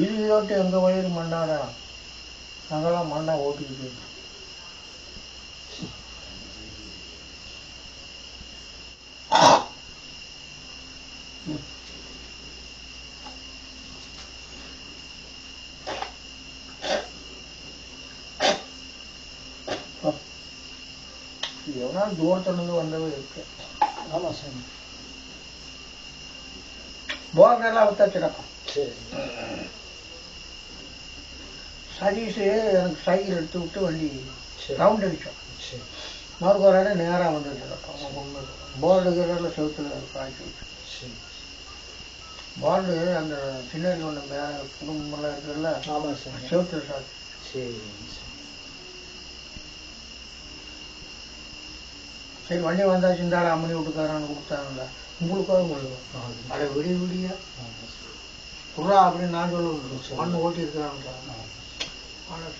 இது இதோட்டு எங்கள் வயிறு மண்ணாடா, நாங்களாம் மண்ணா ஓட்டிக்கிட்டு எவ்வளோ தூரத்துலேருந்து வந்தவே இருக்கு. ஆமாம் சார். போர்டெல்லாம் வித்தாச்சுடப்பா. சரி. சதீஷ் எனக்கு சைக்கிள் எடுத்து விட்டு வண்டி ரவுண்ட் அடித்தோம். சரி. மறுபடியோட நேராக வந்துட்டு போர்டு கீழே செவுத்துல காய்ச்சி விட்டு. சரி. போர்டு அந்த பின்னாடி ஒன்று குடும்பம்லாம் இருக்குல்ல. ஆமாம் சார். செவுத்துல சார். சரி. சரி வண்டி வந்தாச்சு, இருந்தாலும் அம்மனி வீட்டுக்காரன்னு கொடுத்தாங்களா உங்களுக்காக முடியும். அதை விடிய விடிய குர்ரா அப்படின்னு நான் சொல்லுவேன். மண் ஓட்டி இருக்கிறாங்க. ஆனால்